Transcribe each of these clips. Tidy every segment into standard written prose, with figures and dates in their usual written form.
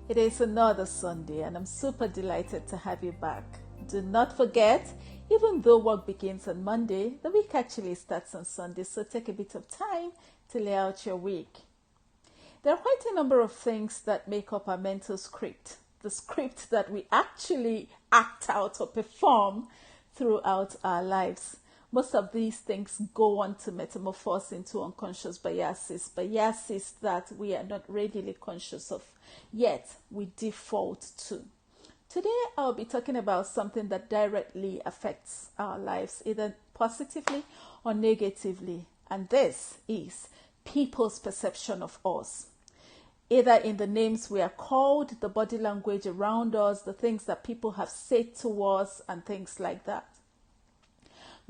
It is another Sunday, and I'm super delighted to have you back. Do not forget, even though work begins on Monday, the week actually starts on Sunday, so take a bit of time to lay out your week. There are quite a number of things that make up our mental script, the script that we actually act out or perform throughout our lives. Most of these things go on to metamorphose into unconscious biases that we are not readily conscious of, yet we default to. Today, I'll be talking about something that directly affects our lives, either positively or negatively, and this is people's perception of us. Either in the names we are called, the body language around us, the things that people have said to us, and things like that.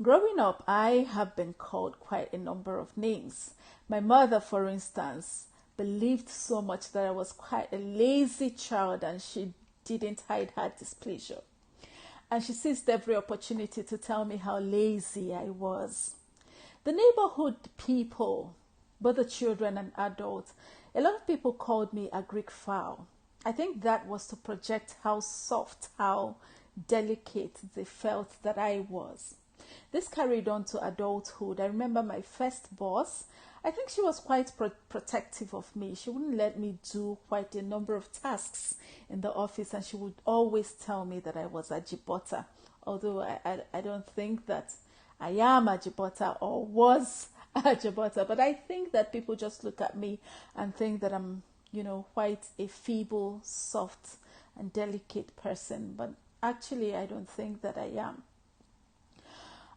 Growing up, I have been called quite a number of names. My mother, for instance, believed so much that I was quite a lazy child, and she didn't hide her displeasure. And she seized every opportunity to tell me how lazy I was. The neighborhood people, both the children and adults, a lot of people called me a Greek fowl. I think that was to project how soft, how delicate they felt that I was. This carried on to adulthood. I remember my first boss. I think she was quite protective of me. She wouldn't let me do quite a number of tasks in the office, and she would always tell me that I was a jibota. Although I don't think that I am a jibota or was a jibota, but I think that people just look at me and think that I'm, quite a feeble, soft, and delicate person. But actually, I don't think that I am.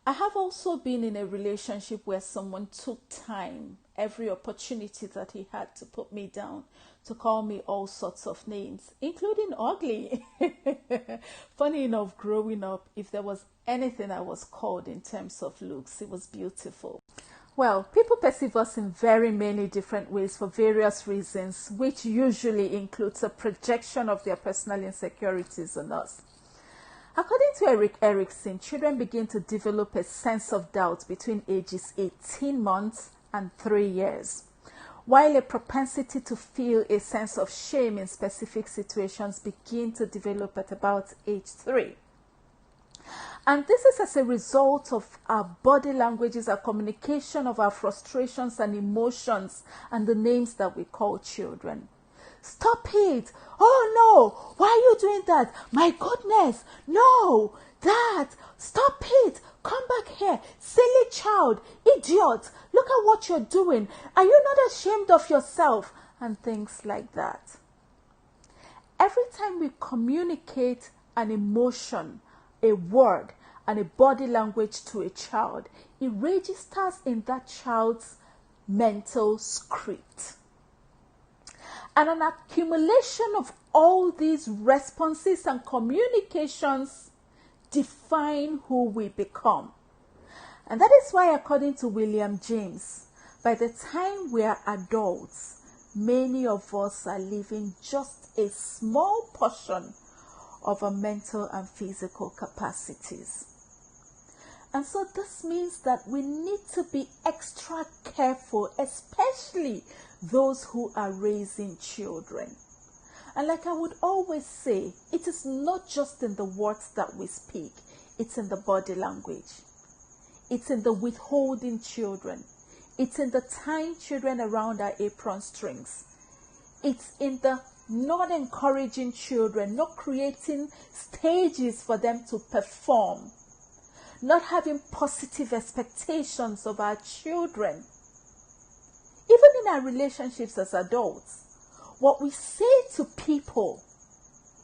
I have also been in a relationship where someone took time, every opportunity that he had, to put me down, to call me all sorts of names, including ugly. Funny enough, growing up, if there was anything I was called in terms of looks, it was beautiful. Well, people perceive us in very many different ways for various reasons, which usually includes a projection of their personal insecurities on us. According to Eric Erickson, children begin to develop a sense of doubt between ages 18 months and 3 years, while a propensity to feel a sense of shame in specific situations begin to develop at about age 3. And this is as a result of our body languages, our communication of our frustrations and emotions, and the names that we call children. Stop it! Oh no! Why are you doing that? My goodness! No! Dad! Stop it! Come back here! Silly child! Idiot! Look at what you're doing! Are you not ashamed of yourself? And things like that. Every time we communicate an emotion, a word, and a body language to a child, it registers in that child's mental script. And an accumulation of all these responses and communications define who we become. And that is why, according to William James, by the time we are adults, many of us are living just a small portion of our mental and physical capacities. And so this means that we need to be extra careful, especially those who are raising children. And like I would always say, it is not just in the words that we speak, it's in the body language. It's in the withholding children. It's in the tying children around our apron strings. It's in the not encouraging children, not creating stages for them to perform, not having positive expectations of our children. Even in our relationships as adults, what we say to people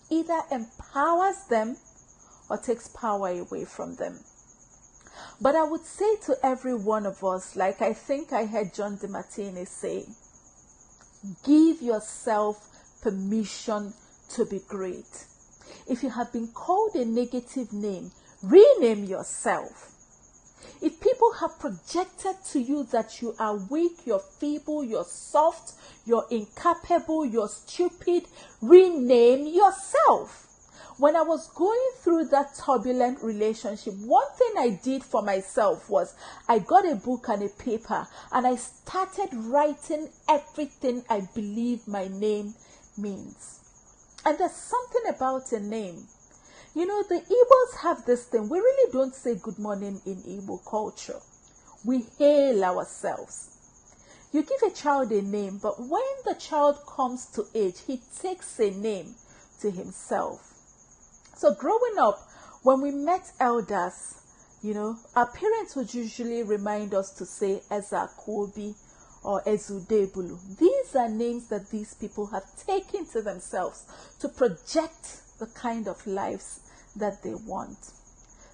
either empowers them or takes power away from them. But I would say to every one of us, like I think I heard John DeMartini say, give yourself permission to be great. If you have been called a negative name, rename yourself. If people have projected to you that you are weak, you're feeble, you're soft, you're incapable, you're stupid, rename yourself. When I was going through that turbulent relationship, one thing I did for myself was I got a book and a paper and I started writing everything I believe my name means. And there's something about a name. You know, the Igbos have this thing. We really don't say good morning in Igbo culture. We hail ourselves. You give a child a name, but when the child comes to age, he takes a name to himself. So growing up, when we met elders, you know, our parents would usually remind us to say Eza Kobi or Ezudebulu. These are names that these people have taken to themselves to project the kind of lives that they want.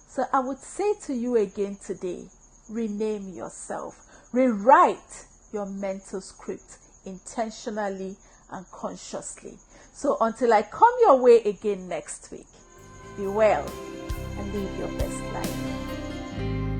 So I would say to you again today, rename yourself. Rewrite your mental script intentionally and consciously. So until I come your way again next week, be well and live your best life.